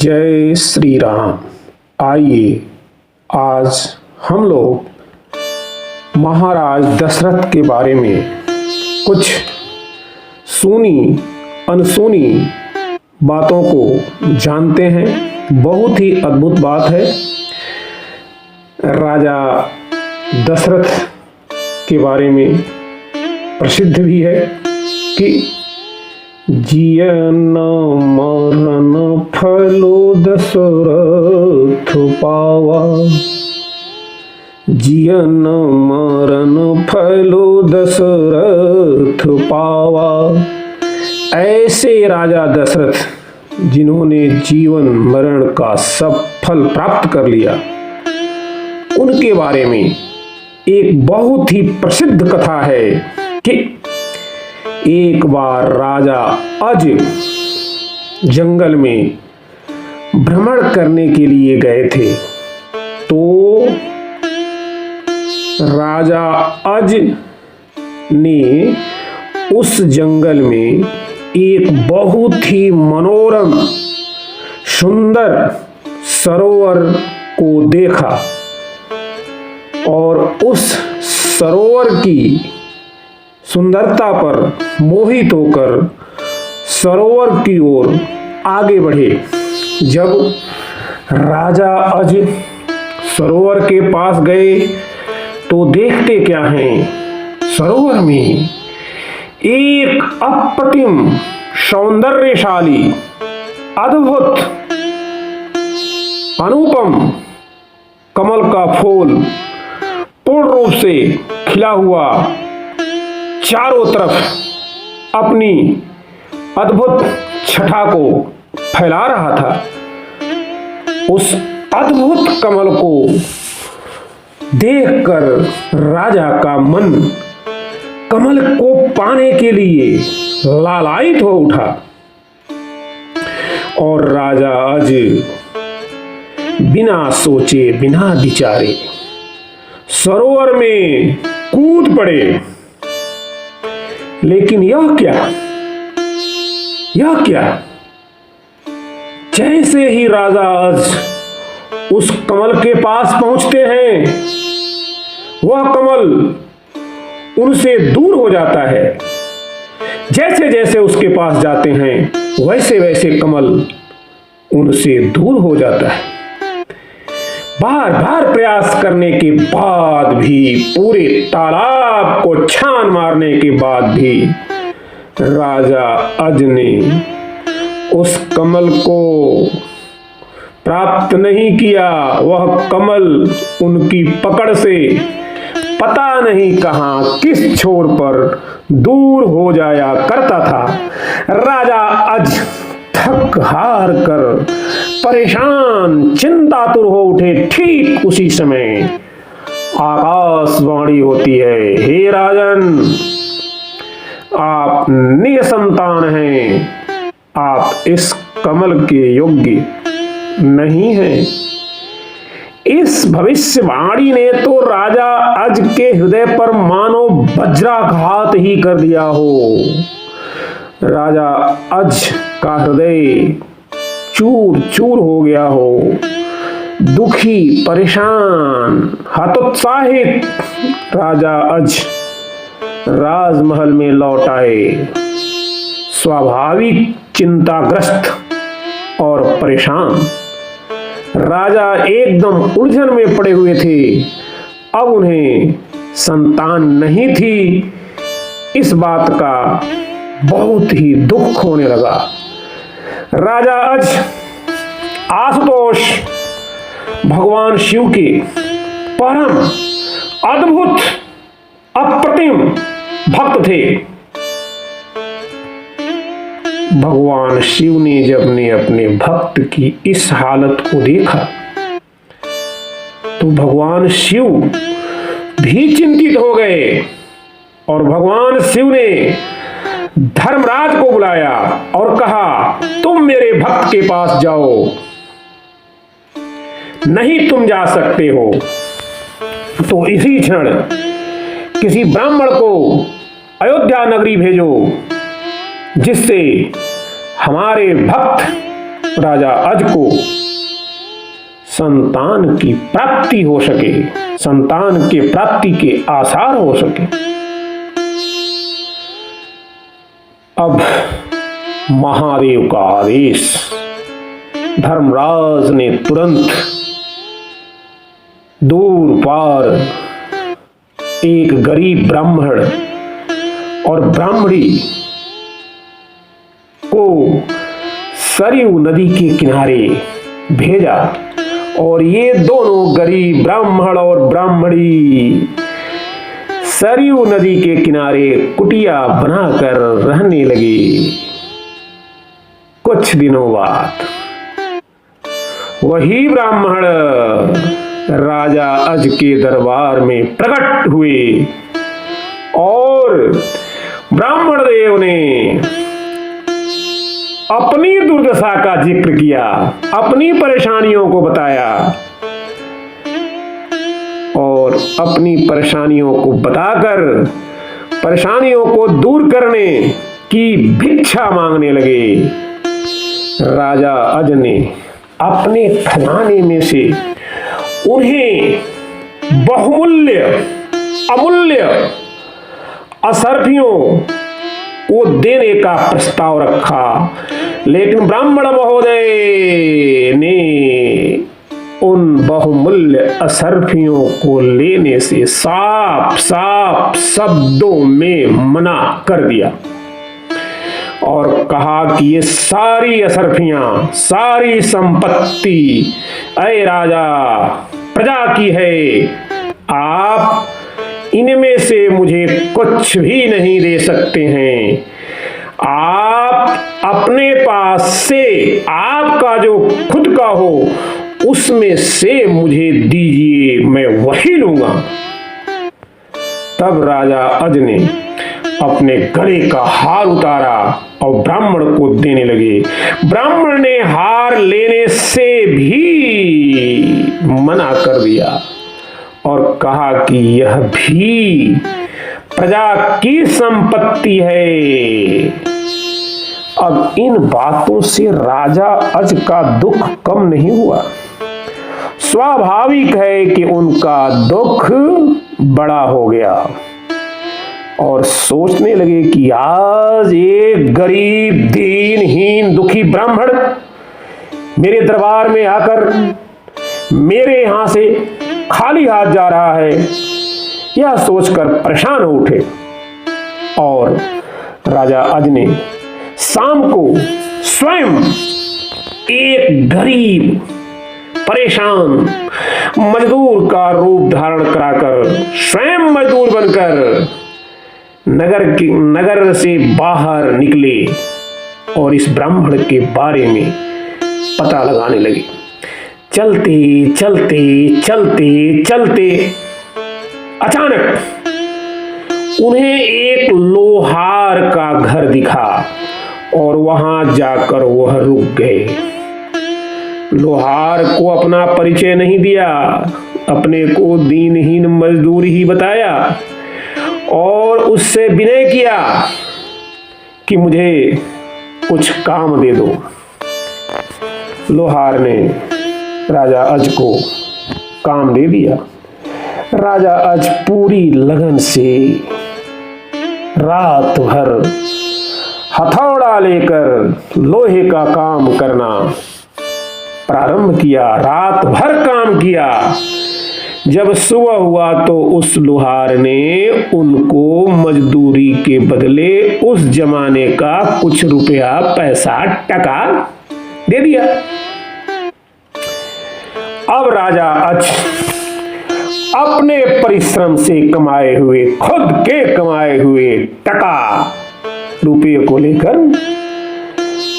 जय श्री राम। आइए आज हम लोग महाराज दशरथ के बारे में कुछ सुनी अनसुनी बातों को जानते हैं। बहुत ही अद्भुत बात है। राजा दशरथ के बारे में प्रसिद्ध भी है कि जियन मरण फलो दशरथ पावा, जियन मरण फलो दशरथ पावा। ऐसे राजा दशरथ जिन्होंने जीवन मरण का सब फल प्राप्त कर लिया, उनके बारे में एक बहुत ही प्रसिद्ध कथा है कि एक बार राजा अज जंगल में भ्रमण करने के लिए गए थे। तो राजा अज ने उस जंगल में एक बहुत ही मनोरम सुंदर सरोवर को देखा और उस सरोवर की सुंदरता पर मोहित होकर सरोवर की ओर आगे बढ़े। जब राजा अज सरोवर के पास गए तो देखते क्या हैं, सरोवर में एक अप्रतिम सौंदर्यशाली अद्भुत अनुपम कमल का फूल पूर्ण रूप से खिला हुआ चारों तरफ अपनी अद्भुत छटा को फैला रहा था। उस अद्भुत कमल को देखकर राजा का मन कमल को पाने के लिए लालायित हो उठा और राजा आज बिना सोचे बिना विचारे सरोवर में कूद पड़े। लेकिन यह क्या, जैसे ही राजा आज उस कमल के पास पहुंचते हैं, वह कमल उनसे दूर हो जाता है। जैसे जैसे उसके पास जाते हैं, वैसे वैसे कमल उनसे दूर हो जाता है। बार बार प्रयास करने के बाद भी, पूरे तालाब को छान मारने के बाद भी राजा अज ने उस कमल को प्राप्त नहीं किया। वह कमल उनकी पकड़ से पता नहीं कहां किस छोर पर दूर हो जाया करता था। राजा अज थक हार कर परेशान चिंतातुर हो उठे। ठीक उसी समय आकाशवाणी होती है, हे राजन, आप निसंतान हैं, आप इस कमल के योग्य नहीं हैं। इस भविष्यवाणी ने तो राजा अज के हृदय पर मानो वज्राघात ही कर दिया हो। राजा अज का हृदय चूर चूर हो गया हो। दुखी, परेशान, हतोत्साहित राजा अज राजमहल में लौट आए, स्वाभाविक चिंताग्रस्त और परेशान। राजा एकदम उलझन में पड़े हुए थे। अब उन्हें संतान नहीं थी, इस बात का बहुत ही दुख होने लगा। राजा अज आशुतोष भगवान शिव के परम अद्भुत अप्रतिम भक्त थे। भगवान शिव ने जब ने अपने भक्त की इस हालत को देखा तो भगवान शिव भी चिंतित हो गए और भगवान शिव ने धर्मराज को बुलाया और कहा, तुम मेरे भक्त के पास जाओ। नहीं तुम जा सकते हो तो इसी क्षण किसी ब्राह्मण को अयोध्या नगरी भेजो, जिससे हमारे भक्त राजा अज को संतान की प्राप्ति हो सके, संतान के प्राप्ति के आसार हो सके। अब महादेव का आदेश, धर्मराज ने तुरंत दूर पार एक गरीब ब्राह्मण और ब्राह्मणी को सरयू नदी के किनारे भेजा और ये दोनों गरीब ब्राह्मण और ब्राह्मणी सरयू नदी के किनारे कुटिया बनाकर रहने लगे। कुछ दिनों बाद वही ब्राह्मण राजा अज के दरबार में प्रकट हुए और ब्राह्मण देव ने अपनी दुर्दशा का जिक्र किया, अपनी परेशानियों को बताया और अपनी परेशानियों को बताकर परेशानियों को दूर करने की भिक्षा मांगने लगे। राजा अज ने अपने खजाने में से उन्हें बहुमूल्य अमूल्य असरफियों को देने का प्रस्ताव रखा, लेकिन ब्राह्मण महोदय ने उन बहुमूल्य असरफियों को लेने से साफ साफ शब्दों में मना कर दिया और कहा कि ये सारी असरफियां, सारी संपत्ति ऐ राजा प्रजा की है, आप इनमें से मुझे कुछ भी नहीं दे सकते हैं। आप अपने पास से आपका जो खुद का हो उसमें से मुझे दीजिए, मैं वही लूंगा। तब राजा अज ने अपने गले का हार उतारा और ब्राह्मण को देने लगे। ब्राह्मण ने हार लेने से भी मना कर दिया और कहा कि यह भी प्रजा की संपत्ति है। अब इन बातों से राजा अज का दुख कम नहीं हुआ। स्वाभाविक है कि उनका दुख बड़ा हो गया और सोचने लगे कि आज एक गरीब दीनहीन दुखी ब्राह्मण मेरे दरबार में आकर मेरे यहां से खाली हाथ जा रहा है। यह सोचकर परेशान हो उठे और राजा अज ने शाम को स्वयं एक गरीब परेशान मजदूर का रूप धारण कराकर स्वयं मजदूर बनकर नगर से बाहर निकले और इस ब्राह्मण के बारे में पता लगाने लगे। चलते चलते चलते चलते अचानक उन्हें एक लोहार का घर दिखा और वहां जाकर वह रुक गए। लोहार को अपना परिचय नहीं दिया, अपने को दीनहीन मजदूर ही बताया और उससे विनय किया कि मुझे कुछ काम दे दो। लोहार ने राजा अज को काम दे दिया। राजा अज पूरी लगन से रात भर हथौड़ा लेकर लोहे का काम करना प्रारंभ किया। रात भर काम किया। जब सुबह हुआ तो उस लोहार ने उनको मजदूरी के बदले उस जमाने का कुछ रुपया पैसा टका दे दिया। अब राजा अज अपने परिश्रम से कमाए हुए, खुद के कमाए हुए टका रुपये को लेकर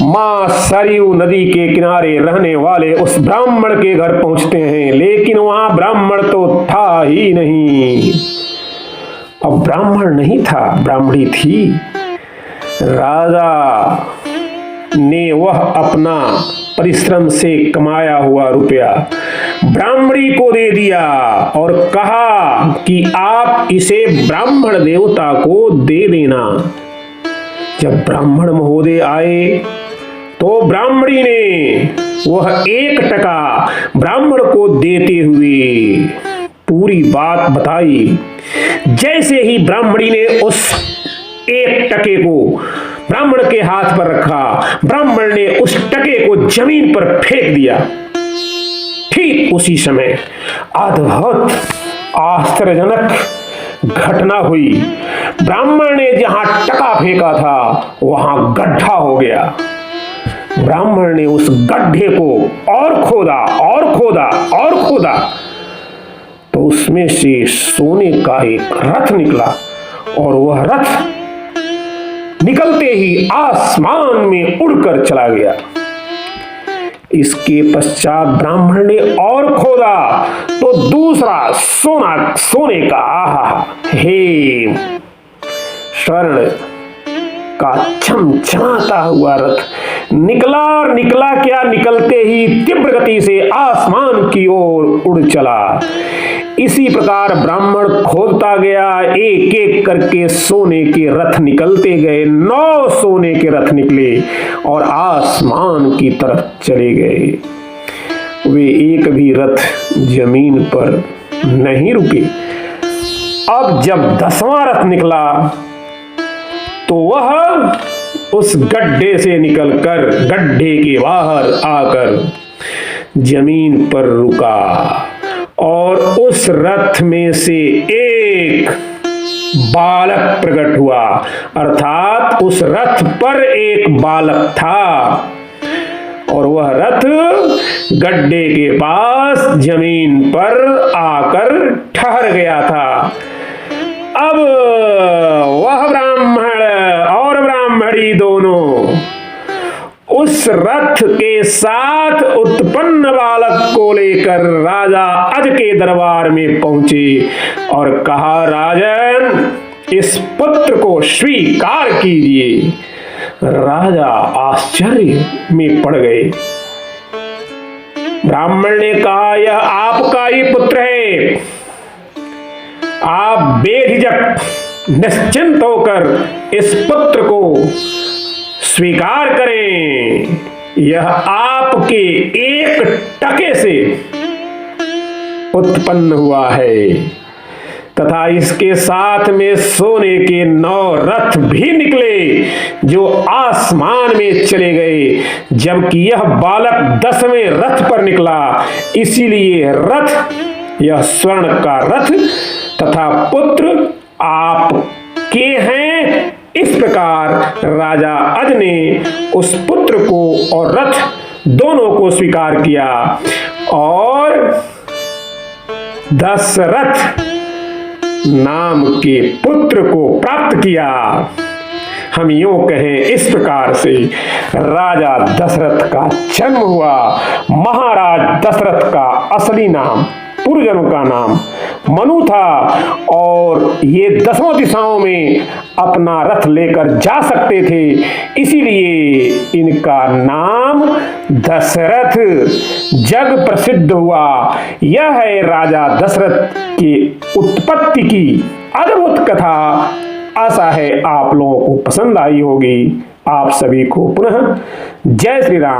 मां सरयू नदी के किनारे रहने वाले उस ब्राह्मण के घर पहुंचते हैं, लेकिन वहां ब्राह्मण तो था ही नहीं। अब ब्राह्मण नहीं था, ब्राह्मणी थी। राजा ने वह अपना परिश्रम से कमाया हुआ रुपया ब्राह्मणी को दे दिया और कहा कि आप इसे ब्राह्मण देवता को दे देना। जब ब्राह्मण महोदय आए तो ब्राह्मणी ने वह 1 टका ब्राह्मण को देते हुए पूरी बात बताई। जैसे ही ब्राह्मणी ने उस 1 टके को ब्राह्मण के हाथ पर रखा, ब्राह्मण ने उस टके को जमीन पर फेंक दिया। ठीक उसी समय अद्भुत आश्चर्यजनक घटना हुई। ब्राह्मण ने जहां टका फेंका था वहां गड्ढा हो गया। ब्राह्मण ने उस गड्ढे को और खोदा और खोदा और खोदा, तो उसमें से सोने का एक रथ निकला और वह रथ निकलते ही आसमान में उड़कर चला गया। इसके पश्चात ब्राह्मण ने और खोदा तो दूसरा सोने का हे स्वर्ण का चमचमाता हुआ रथ निकला, और निकला क्या, निकलते ही तीव्र गति से आसमान की ओर उड़ चला। इसी प्रकार ब्राह्मण खोदता गया, एक एक करके सोने के रथ निकलते गए। 9 सोने के रथ निकले और आसमान की तरफ चले गए। वे एक भी रथ जमीन पर नहीं रुके। अब जब 10वां रथ निकला तो वह उस गड्ढे से निकलकर गड्ढे के बाहर आकर जमीन पर रुका, और उस रथ में से एक बालक प्रकट हुआ, अर्थात उस रथ पर एक बालक था और वह रथ गड्ढे के पास जमीन पर आकर ठहर गया था। अब वह ब्राह्मण और ब्राह्मणी दोनों उस रथ के साथ उत्पन्न बालक को लेकर राजा अज के दरबार में पहुंचे और कहा, राजन, इस पुत्र को स्वीकार कीजिए। राजा आश्चर्य में पड़ गए। ब्राह्मण ने कहा, यह आपका ही पुत्र है, आप बेझिझक निश्चिंत होकर इस पुत्र को स्वीकार करें। यह आपके 1 टके से उत्पन्न हुआ है तथा इसके साथ में सोने के 9 रथ भी निकले जो आसमान में चले गए, जबकि यह बालक 10वें रथ पर निकला। इसीलिए रथ, यह स्वर्ण का रथ तथा पुत्र आपके हैं। इस प्रकार राजा अज ने उस पुत्र को और रथ दोनों को स्वीकार किया और दशरथ नाम के पुत्र को प्राप्त किया। हम यूं कहें, इस प्रकार से राजा दशरथ का जन्म हुआ। महाराज दशरथ का असली नाम, पूर्वजन्म का नाम मनु था और ये 10 दिशाओं में अपना रथ लेकर जा सकते थे, इसीलिए इनका नाम दशरथ जग प्रसिद्ध हुआ। यह है राजा दशरथ की उत्पत्ति की अद्भुत कथा। आशा है आप लोगों को पसंद आई होगी। आप सभी को पुनः जय श्री राम।